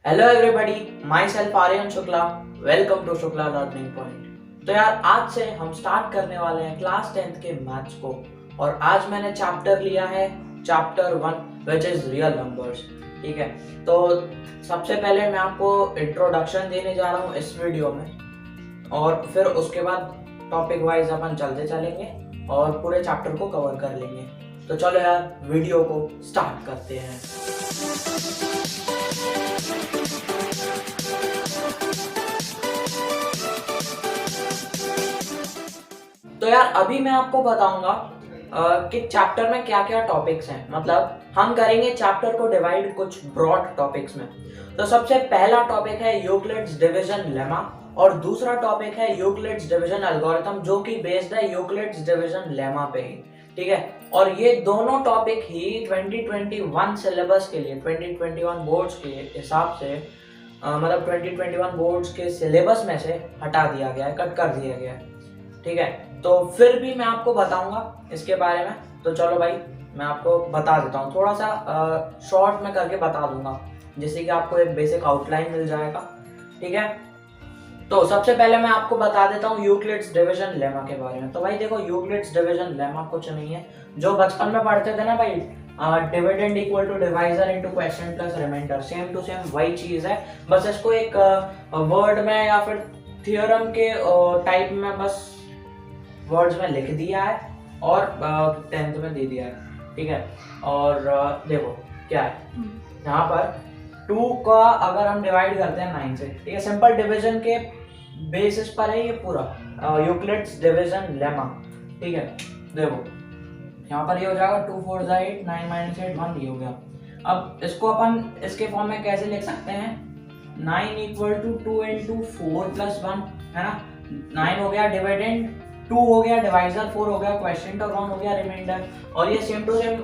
Hello everybody, myself Aryan Shukla. Welcome to Shukla learning point. तो यार आज से हम स्टार्ट करने वाले हैं क्लास 10th के मैथ्स को। और आज मैंने चैप्टर लिया है chapter 1 which is real numbers. ठीक है, तो सबसे पहले मैं आपको इंट्रोडक्शन देने जा रहा हूँ इस वीडियो में, और फिर उसके बाद टॉपिक वाइज अपन चलते चलेंगे और पूरे चैप्टर को कवर कर लेंगे। तो चलो यार वीडियो को स्टार्ट करते हैं। तो यार अभी मैं आपको बताऊंगा कि चैप्टर में क्या क्या टॉपिक्स हैं। मतलब हम करेंगे चैप्टर को डिवाइड कुछ ब्रॉड टॉपिक्स में। तो सबसे पहला टॉपिक है यूक्लिड्स डिवीजन लेमा, और दूसरा टॉपिक है यूक्लिड्स डिवीजन एल्गोरिथम, जो कि बेस्ड है यूक्लिड्स डिवीजन लेमा पे ही। ठीक है, और ये दोनों टॉपिक ही 2021 सिलेबस के लिए, 2021 बोर्ड्स के हिसाब से मतलब 2021 बोर्ड्स के सिलेबस में से हटा दिया गया है, कट कर दिया गया है। ठीक है, तो फिर भी मैं आपको बताऊंगा इसके बारे में। तो चलो भाई मैं आपको बता देता हूँ, थोड़ा सा शॉर्ट में करके बता दूंगा, जिससे कि आपको एक बेसिक आउटलाइन मिल जाएगा। ठीक है, तो सबसे पहले मैं आपको बता देता हूँ यूक्लिड्स डिवीजन लेमा के बारे में। तो भाई देखो, यूक्लिड्स डिवीजन लेमा कुछ नहीं है, जो बचपन में पढ़ते थे ना भाई, dividend equal to divisor into quotient plus remainder, same to same वही चीज है। बस इसको एक वर्ड में या फिर थियोरम के टाइप में बस वर्ड्स में लिख दिया है और 10th में दे दिया है। ठीक है, और देखो क्या है यहाँ पर, 2 का अगर हम डिवाइड करते हैं 9 से, ठीक है, सिंपल डिवीजन के बेसिस पर है ये पूरा यूक्लिड्स डिवीजन लेमा। ठीक है, देखो यहाँ पर ये हो जाएगा 2 4 8 9 - 8 1, ये हो गया। अब इसको अपन इसके फॉर्म में कैसे लिख सकते हैं, 9 इक्वल टू 2 इंटू 4 प्लस 1, है ना। 9 हो गया डिविडेंड, 2 हो गया डिवाइजर, 4 हो गया क्वोशिएंट और 1 हो गया रिमाइंडर। और ये सेम टू सेम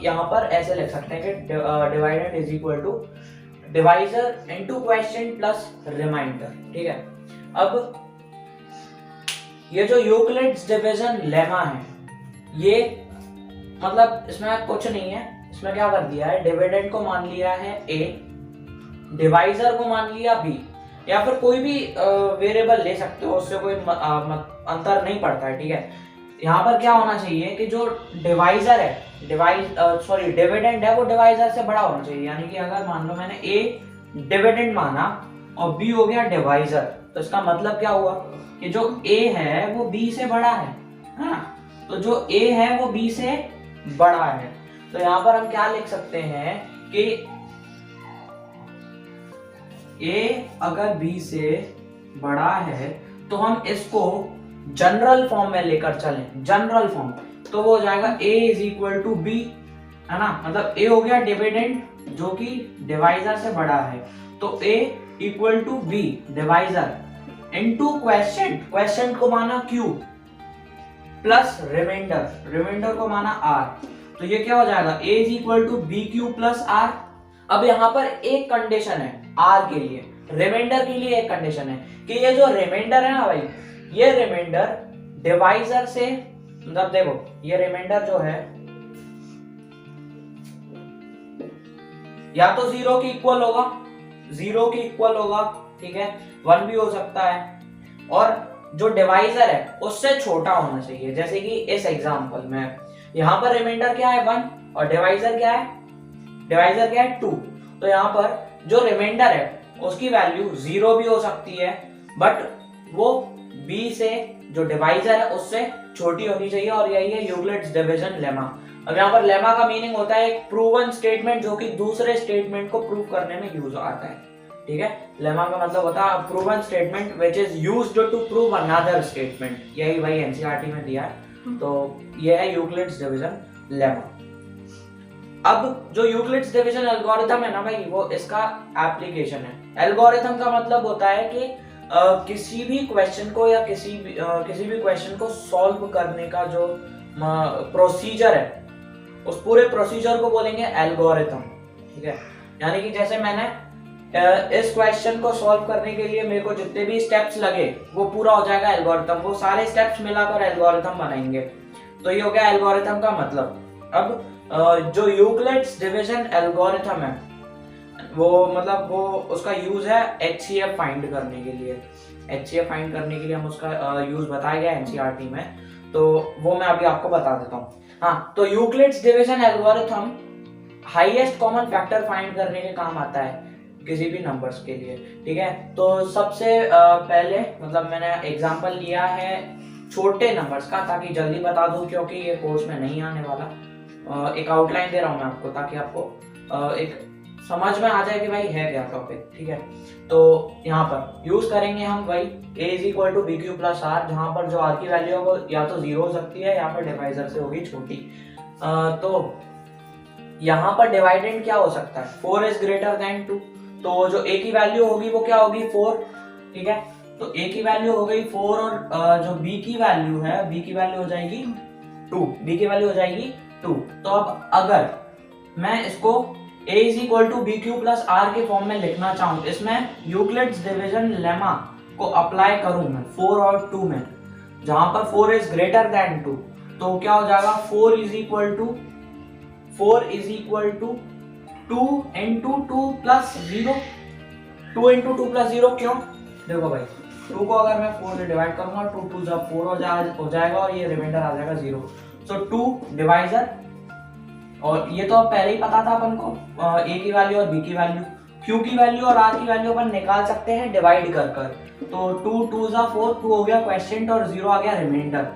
यहाँ पर ऐसे लिख सकते हैं कि dividend is equal to divisor into quotient plus remainder. ठीक है, अब ये जो यूक्लिड्स डिवीजन लेमा है, ये मतलब इसमें कुछ नहीं है। इसमें क्या कर दिया है, डिविडेंड को मान लिया है a, डिवाइजर को मान लिया b, या फिर कोई भी वेरिएबल ले सकते हो, उससे कोई अंतर नहीं पड़ता है। ठीक है, यहाँ पर क्या होना चाहिए कि जो डिवाइजर है, डिविडेंड है, वो डिवाइजर से बड़ा होना चाहिए। यानी कि अगर मान लो मैंने a डिविडेंड माना और b हो गया डिवाइजर, तो इसका मतलब क्या हुआ कि जो a है वो b से बड़ा है ना। तो जो a है वो b से बड़ा है। तो यहाँ पर हम क्या लिख सकते हैं कि a अगर b से बड़ा है तो हम इसको जनरल फॉर्म में लेकर चलें, जनरल फॉर्म, तो वो हो जाएगा a is equal to b, है ना। मतलब a हो गया डिविडेंड जो कि डिवाइजर से बड़ा है, तो a equal to b divisor into quotient, quotient को माना q प्लस रिमाइंडर, रिमाइंडर को माना r। तो ये क्या हो जाएगा, a is equal to B Q plus r। अब यहाँ पर एक कंडीशन है r के लिए, रिमाइंडर के लिए एक कंडीशन है कि ये जो रिमाइंडर है ना भाई, ये रिमाइंडर डिवाइजर से, मतलब देखो ये रिमाइंडर जो है या तो 0 के इक्वल होगा, 0 के इक्वल होगा, ठीक है, 1 भी हो सकता है, और जो डिवाइजर है उससे छोटा होना चाहिए। जैसे कि इस एग्जांपल में यहाँ पर रिमाइंडर क्या है 1 और डिवाइजर क्या है, डिवाइजर क्या है 2। तो यहाँ पर जो रिमाइंडर है उसकी वैल्यू 0 भी हो सकती है, बट वो b से, जो डिवाइजर है उससे छोटी होनी चाहिए, और यही है यूक्लिड्स डिवीजन लेमा। अब यहाँ पर लेमा का मीनिंग होता है एक प्रूवन स्टेटमेंट जो कि दूसरे स्टेटमेंट को प्रूव करने में यूज आता है। ठीक है, लेमा का मतलब होता है proven statement which is used to prove another statement, यही भाई एनसीईआरटी में दिया है। तो ये है यूक्लिड्स डिवीजन लेमा। अब जो यूक्लिड्स डिवीजन एल्गोरिथम है ना भाई, वो इसका एप्लीकेशन है। एल्गोरिथम का मतलब होता है कि किसी भी क्वेश्चन को या किसी भी क्वेश्चन को सॉल्व करने का जो प्रोसीजर है, उस पूरे प्रोसीजर को बोलेंगे एल्गोरिथम। ठीक है, यानी कि जैसे मैंने इस क्वेश्चन को सॉल्व करने के लिए मेरे को जितने भी स्टेप्स लगे वो पूरा हो जाएगा एल्गोरिथम, वो सारे स्टेप्स मिलाकर एल्गोरिथम बनाएंगे। तो ये हो गया एल्गोरिथम का मतलब। अब जो यूक्लिड्स डिवीजन एल्गोरिथम है, वो मतलब वो उसका यूज है HCF फाइंड करने के लिए। HCF फाइंड करने के लिए हम उसका यूज बताया गया NCERT में, तो वो मैं अभी आपको बता देता हूँ। हाँ, तो Euclid's division algorithm highest common factor find करने के काम आता है किसी भी नंबर्स के लिए, ठीक है। तो सबसे पहले मतलब मैंने एग्जांपल लिया है छोटे नंबर्स का, ताकि जल्दी बता दूं क्योंकि ये कोर्स में नहीं आने वाला। एक आउटलाइन दे रहा हूँ मैं आपको ताकि आपको एक समझ में आ जाए कि भाई है क्या टॉपिक, ठीक है। तो यहाँ पर यूज करेंगे हम वही a is equal to B Q plus R, जहाँ पर जो आर की वैल्यू है वो या तो 0 हो सकती है या फिर डिवाइजर से होगी छोटी। तो यहाँ पर डिवाइडेंड क्या हो सकता है, 4 इज ग्रेटर देन 2, तो जो a की वैल्यू होगी वो क्या होगी 4, ठीक है। तो a की वैल्यू हो गई 4 और जो b की वैल्यू है, b की वैल्यू हो जाएगी 2, b की वैल्यू हो जाएगी 2। तो अब अगर मैं इसको a is equal to B Q plus R के फॉर्म में लिखना चाहूँ, इसमें यूक्लिड्स डिवीजन लेमा को अप्लाई करूँ मैं 4 और 2 में, जहां पर 4 इज ग्रेटर देन 2, तो क्या हो जाएगा 4 is equal to 2 into 2 plus 0, 2 into 2 plus 0। क्यों, देखो भाई 2 को अगर मैं 4 से डिवाइड करूंगा 2 2 जब 4 हो जाएगा और ये रिमाइंडर आ जाएगा 0। सो 2 डिवाइजर, और ये तो पहले ही पता था अपन को a की वैल्यू और b की वैल्यू, q की वैल्यू और r की वैल्यू अपन निकाल सकते हैं डिवाइड कर कर। तो 2 2 जा 4, 2 हो गया क्वेश्चन और 0 आ गया रिमाइंडर।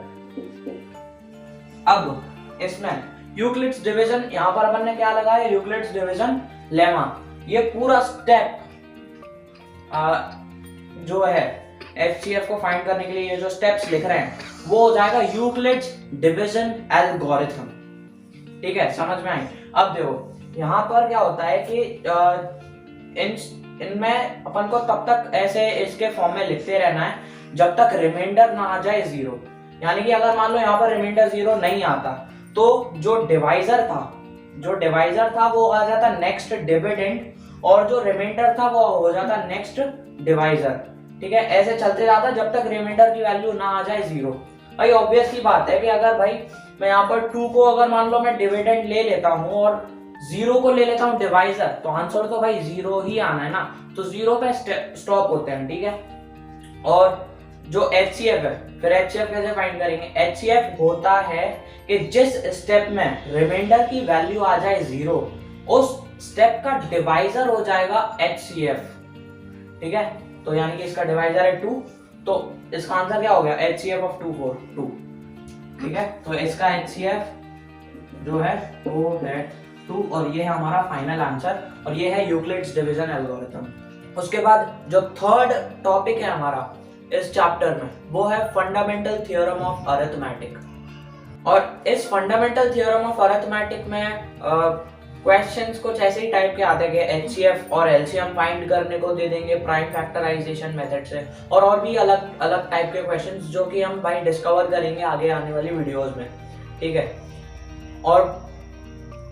अब इसमें यूक्लिड्स डिवीजन, यहाँ पर अपन ने क्या लगाया, यूक्लिड्स डिवीजन लेमा। ये पूरा स्टेप जो है HCF को फाइंड करने के लिए ये जो स्टेप्स लिख रहे हैं वो हो जाएगा यूक्लिड्स डिवीजन एल्गोरिथम, ठीक है, समझ में आई। अब देखो यहाँ पर क्या होता है कि इनमें अपन को तब तक ऐसे इसके फॉर्म में लिखते रहना है जब तक रिमाइंडर ना आ जाए 0। यानी कि अगर मान लो यहाँ पर रिमाइंडर 0 नहीं आता तो जो डिवाइजर था वो आ जाता नेक्स्ट डिविडेंड, और जो रिमाइंडर था वो हो जाता नेक्स्ट डिवाइजर, ठीक है। ऐसे चलते जाता जब तक रिमाइंडर की वैल्यू ना आ जाए 0। भाई ऑब्वियस की बात है कि अगर भाई मैं यहाँ पर 2 को अगर मान लो मैं डिविडेंड ले लेता हूँ और 0 को ले लेता हूँ डिवाइजर, तो आंसर तो भाई 0 ही आना है ना, तो 0 पे स्टॉप होते हैं, ठीक है। और जो HCF है, फिर HCF कैसे फाइंड करेंगे, HCF होता है कि जिस स्टेप में रिमाइंडर की वैल्यू आ जाए 0, उस स्टेप का डिवाइजर हो जाएगा HCF, ठीक है। तो यानी कि इसका डिवाइजर है 2, तो इसका आंसर क्या हो गया, HCF ऑफ 2 4 2, ठीक है। तो इसका HCF जो है वो है 2, और ये है हमारा फाइनल आंसर, और ये है यूक्लिड्स डिवीजन एल्गोरिथम। उसके बाद जो थर्ड टॉपिक है हमारा इस चैप्टर में वो है फंडामेंटल थ्योरम ऑफ अरिथमेटिक। और इस फंडामेंटल थ्योरम ऑफ अरिथमेटिक में क्वेश्चंस कुछ ऐसे ही टाइप के आते हैं, HCF और LCM फाइंड करने को दे देंगे प्राइम फैक्टराइजेशन मेथड से, और भी अलग अलग टाइप के क्वेश्चंस जो कि हम भाई डिस्कवर करेंगे आगे आने वाली वीडियोस में, ठीक है। और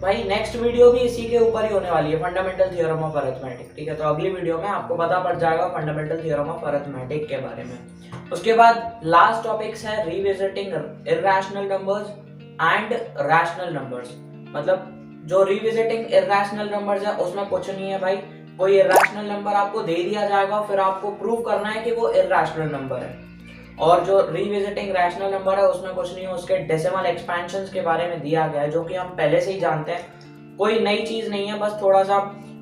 भाई नेक्स्ट वीडियो भी इसी के ऊपर ही होने वाली है, फंडामेंटल थ्योरम ऑफ अरिथमेटिक, ठीक है। तो अगली वीडियो में आपको पता पड़ जाएगा फंडामेंटल थ्योरम ऑफ अरिथमेटिक के बारे में। उसके बाद लास्ट टॉपिक्स है revisiting irrational numbers and rational numbers. मतलब जो रिविजिटिंग इरैशनल नंबर्स है उसमें कुछ नहीं है भाई, कोई इरैशनल नंबर आपको दे दिया जाएगा, फिर आपको प्रूव करना है कि वो इरैशनल नंबर है। और जो रिविजिटिंग रैशनल नंबर है उसमें कुछ नहीं है, उसके डेसिमल एक्सपेंशंस के बारे में दिया गया है जो कि हम पहले से ही जानते हैं, कोई नई चीज नहीं है, बस थोड़ा सा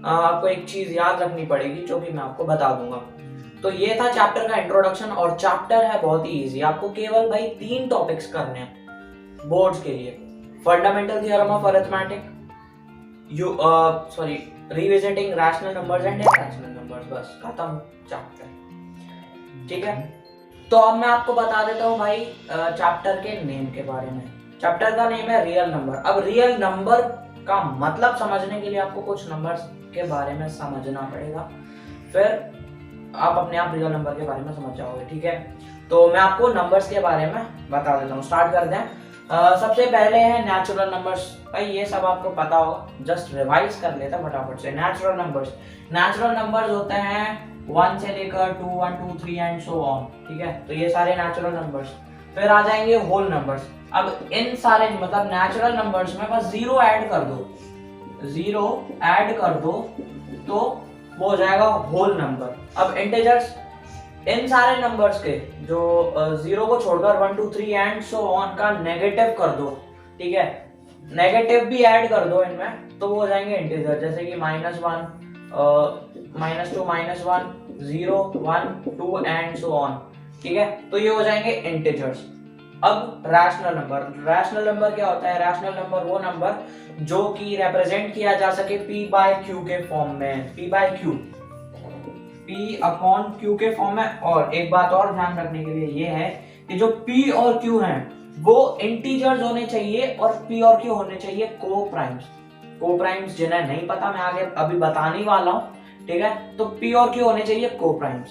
आपको एक चीज याद रखनी पड़ेगी जो कि मैं आपको बता दूंगा। तो ये था चैप्टर का इंट्रोडक्शन, और चैप्टर है बहुत ही इजी, आपको केवल भाई 3 टॉपिक्स करने हैं बोर्ड्स के लिए, fundamental theorem of arithmetic, revisiting rational numbers and irrational numbers, बस खत्म चैप्टर, ठीक है। तो अब मैं आपको बता देता हूँ भाई चैप्टर के नेम के बारे में। चैप्टर का नेम है रियल नंबर। अब रियल नंबर का मतलब समझने के लिए आपको कुछ नंबर्स के बारे में समझना पड़ेगा, फिर आप अपने आप रियल नंबर के बारे में समझ जाओगे, ठीक है। तो मैं आपको नंबर्स के बारे में बता देता हूँ, स्टार्ट करते हैं। सबसे पहले है नेचुरल नंबर्स। भाई ये सब आपको पता होगा, जस्ट रिवाइज कर लेता फटाफट से। नेचुरल नंबर्स होते हैं 1 से लेकर 2 1 2 3 एंड सो ऑन, ठीक है। तो ये सारे नेचुरल नंबर्स। फिर आ जाएंगे होल नंबर्स। अब इन सारे मतलब नेचुरल नंबर्स में बस 0 ऐड कर दो, तो वो हो जाएगा होल नंबर। अब इंटीजर्स, इन सारे नंबर्स के जो 0 को छोड़कर 1 2 3 एंड सो ऑन का नेगेटिव कर दो, ठीक है, नेगेटिव भी ऐड कर दो इनमें, तो वो हो जाएंगे इंटीजर। जैसे कि -1 -2 -1 0 1 2 एंड सो ऑन, ठीक है, तो ये हो जाएंगे इंटीजर्स। अब रैशनल नंबर, रैशनल नंबर क्या होता है? रैशनल नंबर वो नंबर जो कि रिप्रेजेंट किया जा सके p/q के फॉर्म में, p/q, p/q के फॉर्म में। और एक बात और ध्यान रखने के लिए ये है कि जो p और q हैं वो इंटीजर्स होने चाहिए और p और q होने चाहिए को-प्राइम्स। को-प्राइम्स जिन्हें नहीं पता मैं आगे अभी बताने वाला हूँ, ठीक है, तो p और q होने चाहिए को-प्राइम्स।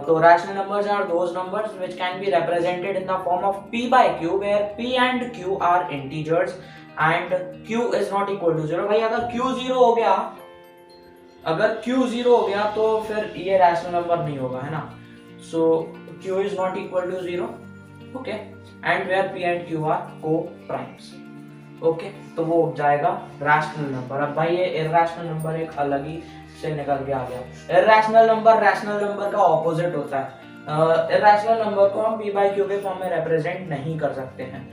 तो rational numbers are those numbers which can be represented in the form of p/q where p and q are integers and q is not equal to 0। भाई अगर q 0 हो गया, अगर q 0 हो गया तो फिर ये रैशनल नंबर नहीं होगा, है ना। सो q is not equal to 0, okay, and where p and q are co-primes, okay, तो वो हो जाएगा रैशनल नंबर। अब भाई ये इरैशनल नंबर एक अलग ही से निकल के आ गया। इरैशनल नंबर रैशनल नंबर का ऑपोजिट होता है। इरैशनल नंबर को हम p/q के फॉर्म में रिप्रेजेंट नहीं कर सकते हैं।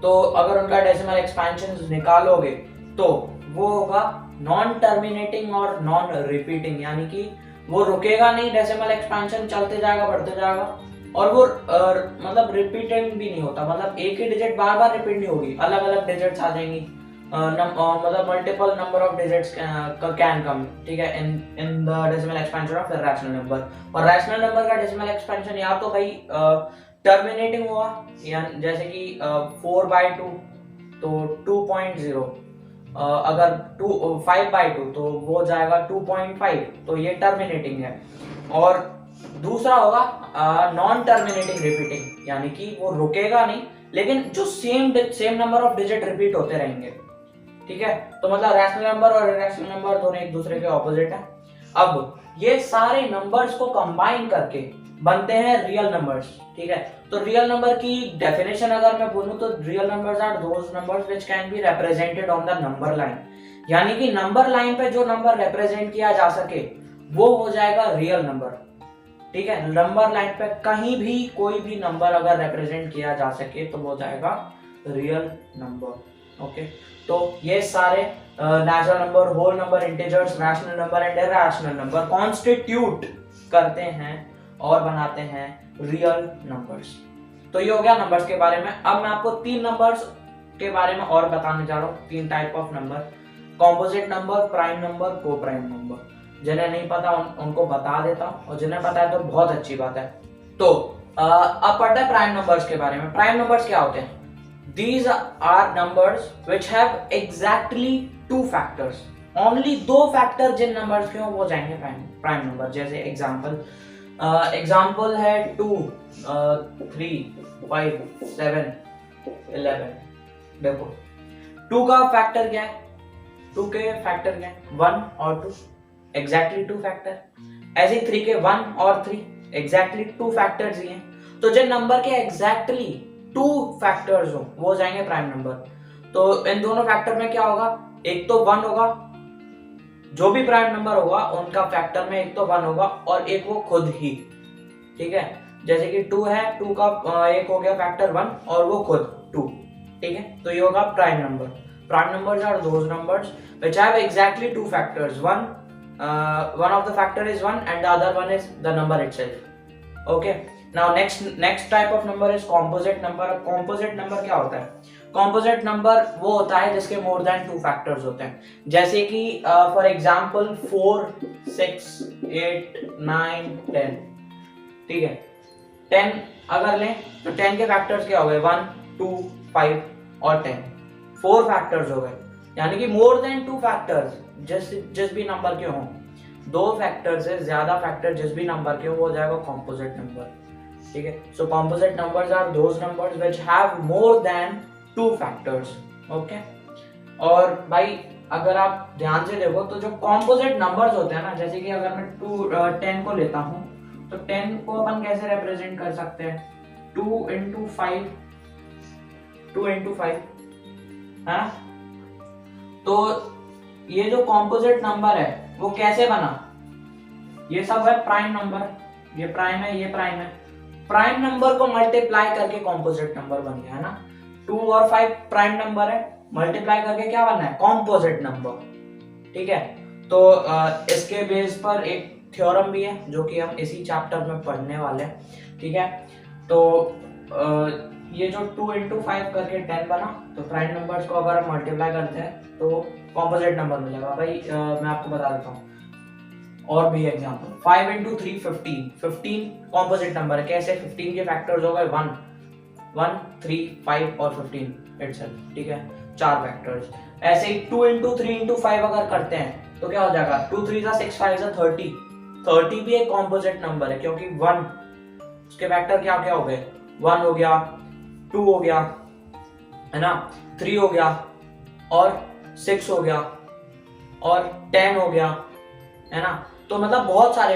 तो अगर उनका डेसिमल एक्सपेंशन निकालोगे तो वो होगा नॉन टर्मिनेटिंग और नॉन रिपीटिंग, यानी कि वो रुकेगा नहीं, डेसिमल एक्सपेंशन चलते जाएगा, बढ़ते जाएगा, और वो मतलब रिपीटिंग भी नहीं होता, मतलब एक ही डिजिट बार बार रिपीट नहीं होगी, अलग अलग डिजिट्स आ जाएंगी, मतलब multiple number of digits can come, ठीक है, in the decimal expansion of rational number. और रैशनल नंबर का डेसिमल एक्सपेंशन या तो भाई टर्मिनेटिंग हुआ, या जैसे कि 4/2 तो 2.0, अगर 5/2 तो वो जाएगा 2.5, तो ये टर्मिनेटिंग है। और दूसरा होगा नॉन टर्मिनेटिंग रिपीटिंग, यानी कि वो रुकेगा नहीं लेकिन जो same number of digit repeat होते रहेंगे, ठीक है। तो मतलब रैशनल नंबर और इरैशनल नंबर दोनों एक दूसरे के ऑपोजिट है। अब ये सारे नंबर्स को कंबाइन करके बनते हैं रियल नंबर्स, ठीक है। तो रियल नंबर की डेफिनेशन अगर मैं बोलूं तो real numbers are those numbers which can be represented on the number line, यानी कि नंबर लाइन पे जो नंबर रिप्रेजेंट किया जा सके वो हो जाएगा रियल नंबर, ठीक है। नंबर लाइन पे कहीं भी कोई भी नंबर अगर रिप्रेजेंट किया जा सके तो वो हो जाएगा रियल नंबर, ओके। तो ये सारे natural number, whole number, integers, rational number and irrational number constitute करते हैं और बनाते हैं रियल नंबर्स। तो ये हो गया नंबर्स के बारे में। अब मैं आपको 3 नंबर्स के बारे में और बताने जा रहा हूँ, 3 type of number, composite number, prime number, coprime number. जिन्हें नहीं पता उनको बता देता हूँ, और जिन्हें पता है तो बहुत अच्छी बात है। तो अब पढ़ते हैं प्राइम नंबर्स के बारे में। प्राइम नंबर्स क्या होते हैं? These are numbers which have exactly 2 factors. Only 2 factor Jin numbers के हो वो जाएंगे प्राइम नंबर। जैसे एग्जाम्पल है 2 3 5 7 11। देखो 2 का फैक्टर क्या है? 2 के फैक्टर क्या है? 1 और 2, एग्जैक्टली 2 फैक्टर। ऐसे 3 के 1 और 3, एग्जैक्टली 2 फैक्टर्स ही हैं। तो जिन नंबर के एग्जैक्टली 2 फैक्टर्स हो वो जाएंगे प्राइम नंबर। तो इन दोनों फैक्टर में क्या होगा? एक तो 1 होगा, जो भी प्राइम नंबर होगा उनका फैक्टर में एक तो 1 होगा और एक वो खुद ही, ठीक है। जैसे कि 2 है, 2 का एक हो गया फैक्टर 1 और वो खुद 2, ठीक है। तो ये होगा prime number. Prime numbers are those numbers which have exactly 2 factors, one of the factor is 1 and the other one is the number itself, okay। Now next type of number is composite number। composite number क्या होता है? composite number वो होता है जिसके more than 2 factors होते हैं। जैसे कि for example 4 6 8 9 10, ठीक है। 10 अगर लें तो 10 के फैक्टर्स क्या हो गए? 1 2 5 और 10, 4 फैक्टर्स हो गए, यानी कि मोर देन 2 फैक्टर्स जिस भी नंबर के हों, 2 फैक्टर से ज्यादा फैक्टर जिस भी नंबर के हो वो हो जाएगा कॉम्पोजिट नंबर, ठीक है। So composite numbers are those numbers which have more than 2 factors, okay. और भाई अगर आप ध्यान से देखो तो जो कॉम्पोजिट नंबर्स होते हैं ना, जैसे कि अगर मैं 10 को लेता हूँ तो 10 को अपन कैसे रिप्रेजेंट कर सकते हैं? 2 into 5, 2 into 5 है ना। तो ये जो कॉम्पोजिट नंबर है वो कैसे बना, ये सब है प्राइम नंबर, ये प्राइम है, ये प्राइम है। प्राइम नंबर को मल्टीप्लाई करके कॉम्पोजिट नंबर बन गया है ना। 2 और 5 प्राइम नंबर है, मल्टीप्लाई करके क्या बनना है, कॉम्पोजिट नंबर। ठीक है, तो इसके बेस पर एक थ्योरम भी है जो कि हम इसी चैप्टर में पढ़ने वाले हैं। ठीक है, तो ये जो 2 into 5 करके 10 बना, तो प्राइम नंबर्स को अगर हम मल्टीप्लाई करते हैं तो कॉम्पोजिट नंबर मिलेगा। भाई मैं आपको बता देता हूँ और भी एग्जांपल। 5 into 3 15, 15 कॉम्पोजिट नंबर है। कैसे, 15 के फैक्टर्स हो गए 1, 1, 3, 5 और 15 इटसेल्फ। ठीक है, 4 फैक्टर्स। ऐसे ही 2 into 3 into 5 अगर करते हैं तो क्या हो जाएगा, 2 3 6 5 30। 30 भी एक कॉम्पोजिट नंबर है क्योंकि 1 उसके फैक्टर क्या क्या हो गए, 1 हो गया, 2 हो गया, है ना, 3 हो गया और 6 हो गया और 10 हो गया, है ना। तो मतलब बहुत सारे,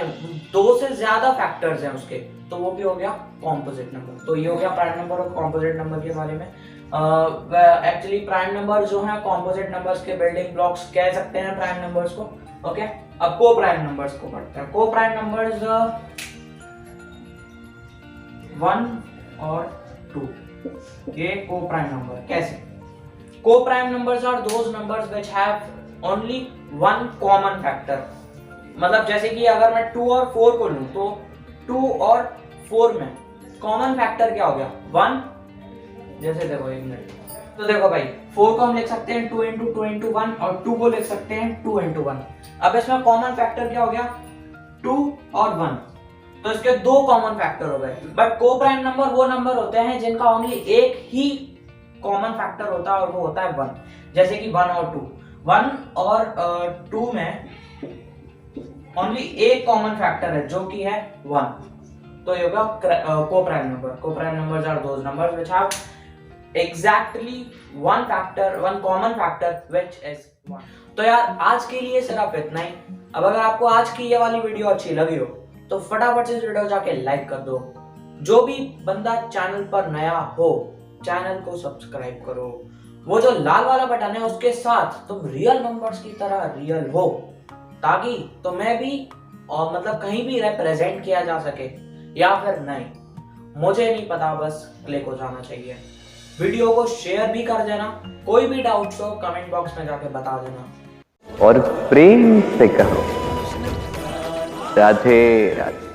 2 से ज्यादा फैक्टर्स हैं उसके, तो वो भी हो गया कॉम्पोजिट नंबर। तो ये हो गया प्राइम नंबर और कॉम्पोजिट नंबर के बारे में। एक्चुअली प्राइम नंबर जो है कॉम्पोजिट नंबर्स के बिल्डिंग ब्लॉक्स कह सकते हैं प्राइम नंबर्स को। ओके, अब को प्राइम नंबर्स को पढ़ते हैं। को प्राइम नंबर्स 1 और 2, ये को प्राइम नंबर। कैसे, coprime numbers are those numbers which have only one common factor. मतलब जैसे कि अगर मैं 2 और 4 को लूं तो 2 और 4 में कॉमन फैक्टर क्या हो गया, 1। जैसे देखो एक मिनट, तो देखो भाई 4 को हम लिख सकते हैं 2 into 2 into 1 और 2 को लिख सकते हैं 2 into 1। अब इसमें कॉमन फैक्टर क्या हो गया, 2 और 1, तो इसके 2 कॉमन फैक्टर हो गए। बट को प्राइम नंबर वो नंबर होते हैं जिनका ओनली एक ही कॉमन फैक्टर होता है और वो होता है 1। जैसे कि 1 और 2, 1 और 2 में ओनली एक कॉमन फैक्टर है जो कि है 1, तो ये होगा coprime number. Coprime numbers are those numbers which have exactly one factor, one common factor which is 1। तो यार आज के लिए सिर्फ इतना ही। अब अगर आपको आज की ये वाली वीडियो अच्छी लगी हो तो फटाफट से इस वीडियो जाके लाइक कर दो। जो भी बंदा चैनल पर नया हो चैनल को सब्सक्राइब करो। वो जो लाल वाला बटन है उसके साथ तुम रियल नंबर्स की तरह रियल हो, ताकि तुम्हें भी और मतलब कहीं भी रिप्रेजेंट किया जा सके या फिर नहीं, मुझे नहीं पता, बस क्लिक हो जाना चाहिए। वीडियो को शेयर भी कर देना। कोई भी डाउट्स हो कमेंट बॉक्स में जाके बता देना और प्रेम से कहो राधे राधे।